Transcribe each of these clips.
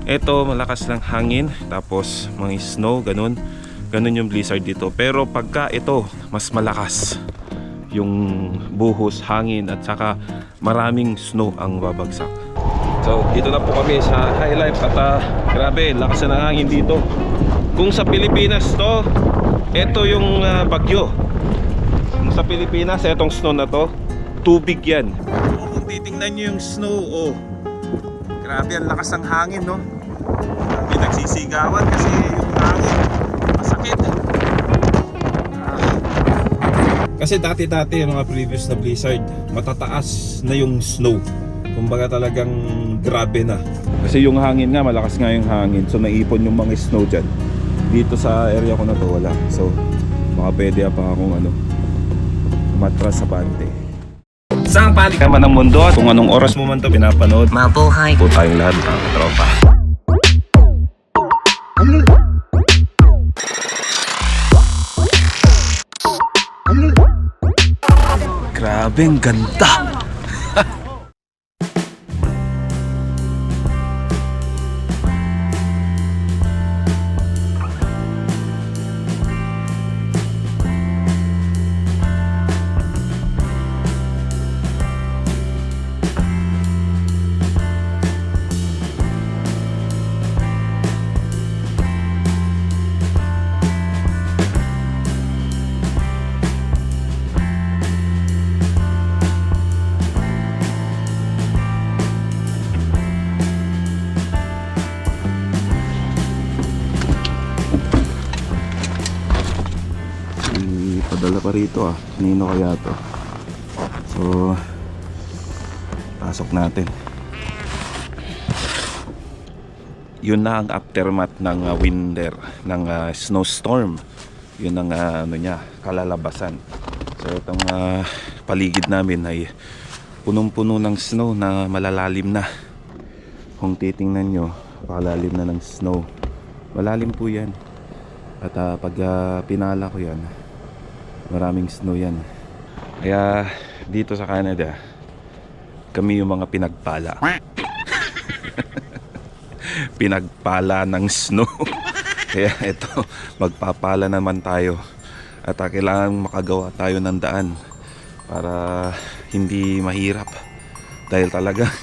Ito malakas lang hangin, tapos mga snow, ganun yung blizzard dito. Pero pagka ito mas malakas yung buhos, hangin, at saka maraming snow ang babagsak. So dito na po kami sa High Life at grabe, lakas na ng hangin dito. Kung sa Pilipinas to, ito yung bagyo. Kung sa Pilipinas, itong snow na to, tubig yan. Kung titingnan nyo yung snow, oh, grabe, ang lakas ng hangin, no? May nagsisigawan kasi yung hangin masakit. Kasi dati yung mga previous na blizzard, matataas na yung snow. Kumbaga talagang grabe na. Kasi yung hangin nga, malakas nga yung hangin. So naipon yung mga snow dyan. Dito sa area ko na to wala. So baka pwede pa akong matras sa bante. Saan panig naman ng mundo at kung anong oras mo man to pinapanood, mabuhay po tayong lahat ng tropa. Grabe, ang ganda. Padala pa rito nino kaya to. So pasok natin. Yun na ang aftermath ng winter, ng snowstorm. Yun ang niya, kalalabasan. So itong paligid namin ay punong-puno ng snow na malalalim na. Kung titingnan nyo, pakalalim na ng snow. Malalim po yan. At pag pinala ko yan, maraming snow yan. Kaya dito sa Canada, kami yung mga pinagpala. Pinagpala ng snow. Kaya ito, magpapala naman tayo. At kailangan makagawa tayo ng daan para hindi mahirap. Dahil talagang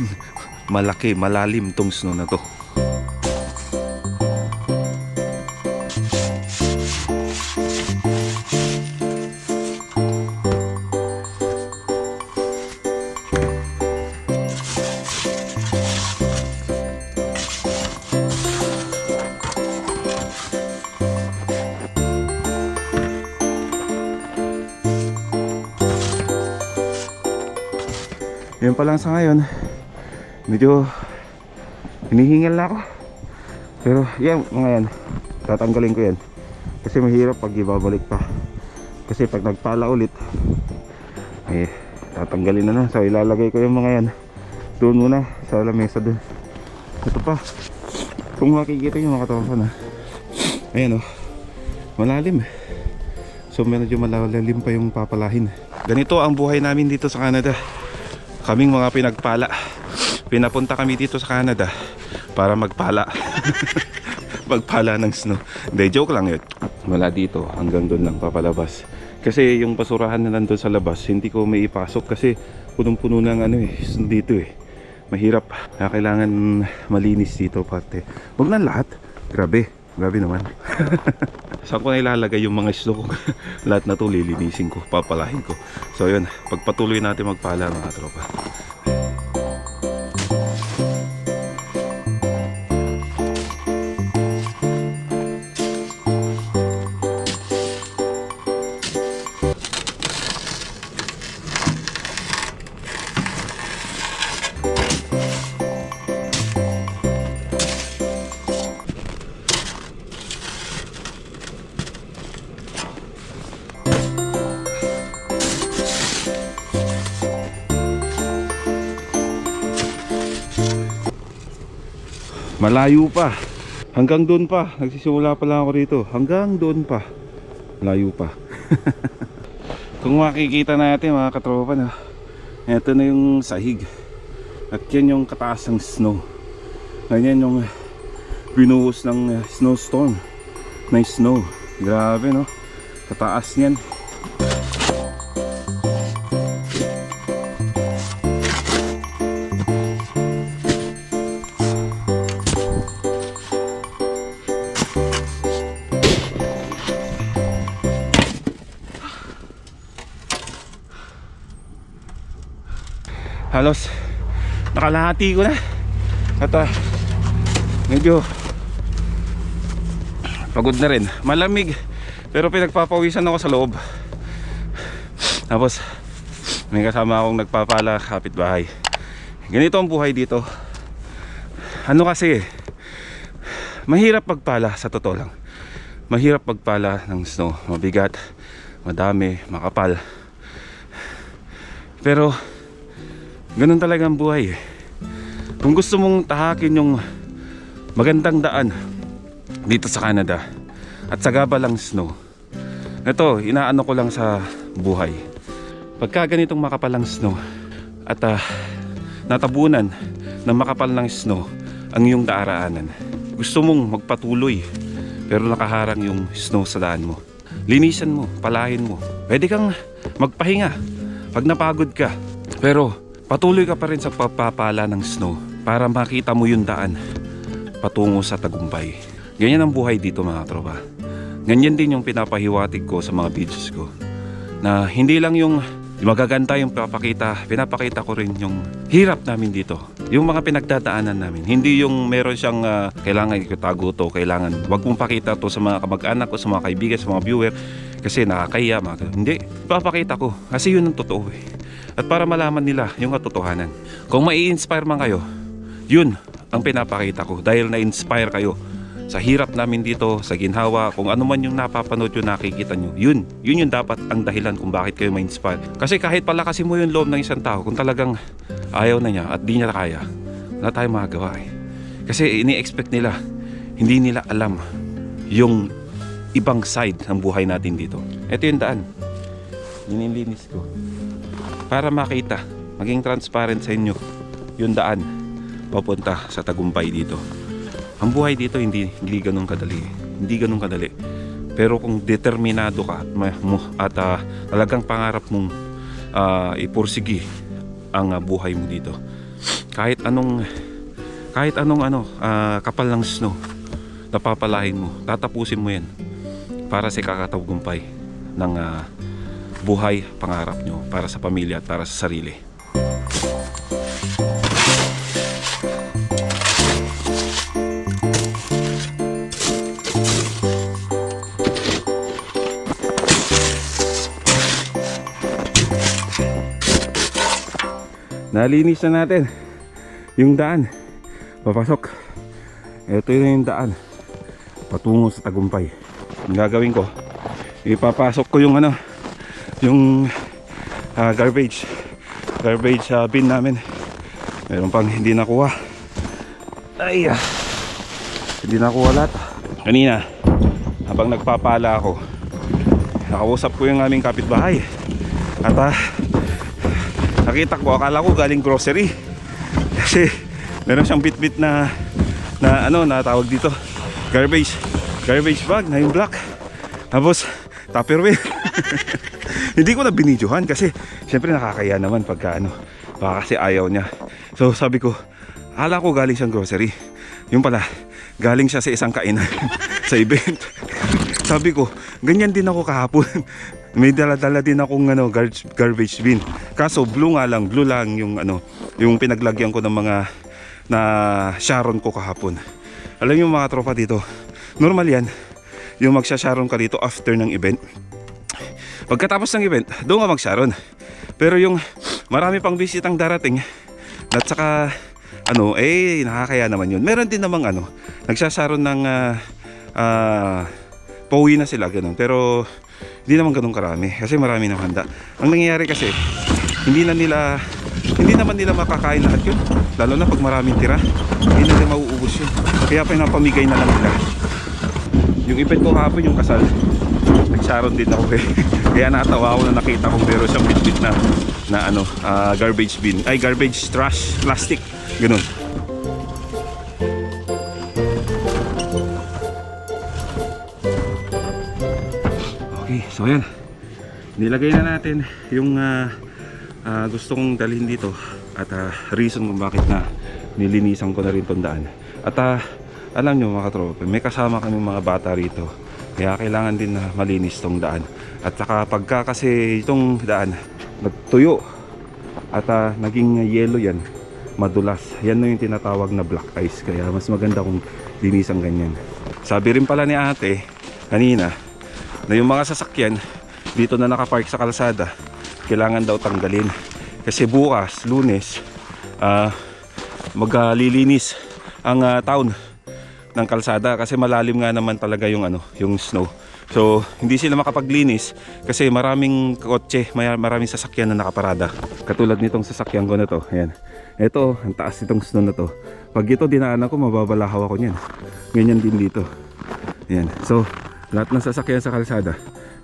malaki, malalim tong snow na to. Yan pa lang sa ngayon, medyo hinihingal na ako. Pero yan, mga yan, tatanggalin ko yan. Kasi mahirap pag ibabalik pa. Kasi pag nagpala ulit, tatanggalin na. So ilalagay ko yung mga yan doon muna sa lamesa doon. Ito pa, kung makikita yung mga katawan ayan malalim. So medyo malalim pa yung papalahin. Ganito ang buhay namin dito sa Canada. Kaming mga pinagpala. Pinapunta kami dito sa Canada para magpala. Magpala ng snow. Hindi, joke lang yun. Wala dito, hanggang doon lang papalabas. Kasi yung basurahan na nandun sa labas, hindi ko may ipasok kasi punong-puno ng snow dito Mahirap. Kailangan malinis dito pati. Huwag na lahat. Grabe naman. Saan ko na ilalagay yung mga snow? Lahat na to lilinisin ko, papalahin ko. So yun, pagpatuloy natin magpala mga tropa. Malayo pa. Hanggang doon pa. Nagsisimula pa lang ako rito. Hanggang doon pa. Malayo pa. Kung makikita natin mga katropa na, ito na yung sahig. At yan yung kataas ng snow. Ganyan yung binuhos ng snowstorm na snow. Grabe no, kataas niyan. Halos nakalahati ko na at medyo pagod na rin, malamig pero pinagpapawisan ako sa loob. Tapos may kasama akong nagpapala, kapitbahay. Ganito ang buhay dito. Ano kasi, mahirap magpala, sa totoo lang. Mahirap magpala ng snow, mabigat, madami, makapal. Pero ganun talaga ang buhay. Kung gusto mong tahakin yung magandang daan dito sa Canada at sagabalang snow, ito, inaano ko lang sa buhay. Pagka ganitong makapalang snow at natabunan ng makapal ng snow ang iyong daraanan, gusto mong magpatuloy pero nakaharang yung snow sa daan mo, linisan mo, palahin mo. Pwede kang magpahinga pag napagod ka, pero patuloy ka pa rin sa pagpapala ng snow para makita mo yung daan patungo sa tagumpay. Ganyan ang buhay dito mga tropa. Ganyan din yung pinapahiwatig ko sa mga videos ko, na hindi lang yung magaganda yung pinapakita ko rin yung hirap namin dito, yung mga pinagdadaanan namin. Hindi yung meron siyang kailangan itago to, kailangan wag mong pakita to sa mga kamag-anak ko, sa mga kaibigan, sa mga viewer kasi nakakahiya. Hindi, ipapakita ko kasi yun ang totoo eh. At para malaman nila yung katotohanan. Kung mai-inspire man kayo, yun ang pinapakita ko. Dahil na-inspire kayo sa hirap namin dito, sa ginhawa, kung ano man yung napapanood yung nakikita nyo, yun yung dapat ang dahilan kung bakit kayo ma-inspire. Kasi kahit palakasin mo yung loob ng isang tao, kung talagang ayaw na niya at di niya kaya, wala tayong magagawa eh. Kasi ini-expect nila, hindi nila alam yung ibang side ng buhay natin dito. Ito yung daan, nililinis ko para makita, maging transparent sa inyo yung daan papunta sa tagumpay dito. Ang buhay dito hindi ganun kadali. Hindi ganun kadali. Pero kung determinado ka at talagang pangarap mong ipursigi ang buhay mo dito, kahit anong kapal ng snow napapalahin mo, tatapusin mo yan para sa kakatagumpay ng buhay, pangarap nyo para sa pamilya at para sa sarili. Nalinis na natin yung daan papasok. Ito yung daan patungo sa tagumpay. Ang gagawin ko, ipapasok ko yung garbage bin namin. Meron pang hindi nakuha. Hindi nakuha lahat. Kanina habang nagpapala ako, nakausap ko yung aming kapitbahay at nakita ko, akala ko galing grocery kasi meron siyang bit-bit na tawag dito, garbage bag na yung black, tapos Tupperware. Hindi ko na binidyohan kasi syempre nakakaya naman pagka baka kasi ayaw niya. So sabi ko, akala ko galing siyang grocery, yung pala galing siya sa isang kainan sa event. Sabi ko, ganyan din ako kahapon. May dala-dala din akong garbage bin. Kaso blue lang yung pinaglagyan ko ng mga na Sharon ko kahapon. Alam niyo mga tropa dito, normal yan yung magsha-Sharon ka dito after ng event. Pagkatapos ng event, doon ka mag-Sharon. Pero yung marami pang bisitang darating at saka nakakaya naman yun. Meron din namang nagsha-Sharon ng pauwi na sila ganun. Pero hindi naman ganun karami kasi marami nang handa. Ang nangyayari kasi hindi naman nila makakain lahat yun, lalo na pag maraming tira, hindi nila mauubos yun, kaya pinapamigay na lang nila. Yung event ko kahapon, yung kasal, nag-Sharon din ako kaya natawa ako na nakita kong meron siyang bit-bit na garbage bin, garbage trash, plastic, ganun. So ayan, nilagay na natin yung gusto kong dalhin dito. At reason kung bakit na nilinisan ko na rin tong daan. At alam nyo mga katropa, may kasama kami mga bata rito. Kaya kailangan din na malinis tong daan. At saka pagka kasi itong daan nagtuyo at naging yellow yan, madulas, yan na yung tinatawag na black ice. Kaya mas maganda kung linisan ganyan. Sabi rin pala ni ate kanina na yung mga sasakyan dito na nakapark sa kalsada, kailangan daw tanggalin. Kasi bukas, Lunes, maglilinis ang town ng kalsada kasi malalim nga naman talaga yung yung snow. So hindi sila makapaglinis kasi maraming kotse, maraming sasakyan na nakaparada. Katulad nitong sasakyan ko na to. Ayan. Ito, ang taas nitong snow na to. Pag ito dinaanan ko, mababalahaw ako niyan. Ganyan din dito. Ayan. So lahat ng sasakyan sa kalsada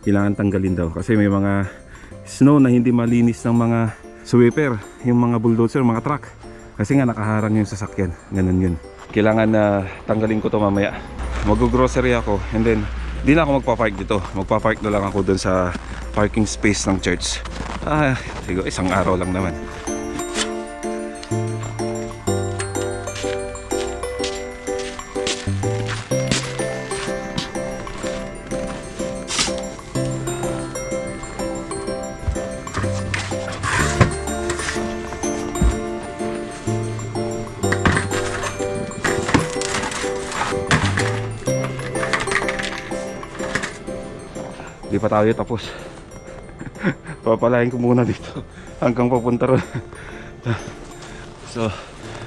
kailangan tanggalin daw kasi may mga snow na hindi malinis ng mga sweeper, yung mga bulldozer, mga truck. Kasi nga nakaharang yung sasakyan. Ganun yun. Kailangan na tanggalin ko to mamaya. Mag-grocery ako and then di na ako magpa-park dito. Magpa-park na lang ako dun sa parking space ng church. Siguro isang araw lang naman. Di pa tayo tapos. Papalain ko muna dito hanggang papunta ron. So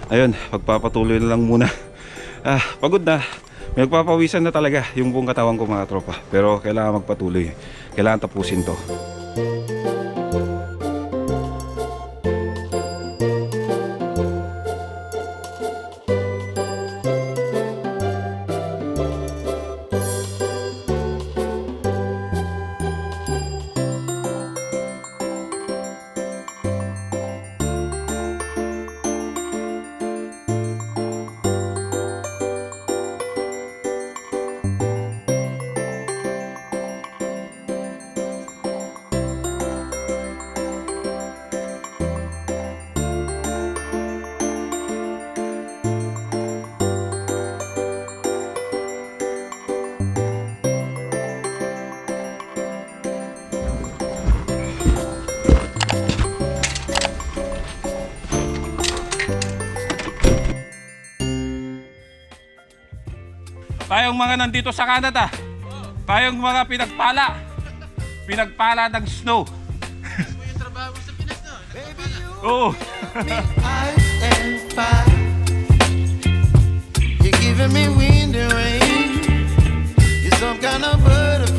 ayun, magpapatuloy na lang muna. Pagod na. May magpapawisan na talaga yung buong katawan ko mga tropa. Pero kailangan magpatuloy. Kailangan tapusin to. Tayong mga nandito sa Canada, tayong mga pinagpala ng snow. Yung trabaho sa Pinas, no? Oo. Ice and fire. You're giving me wind and rain. You're some kind of butterfly.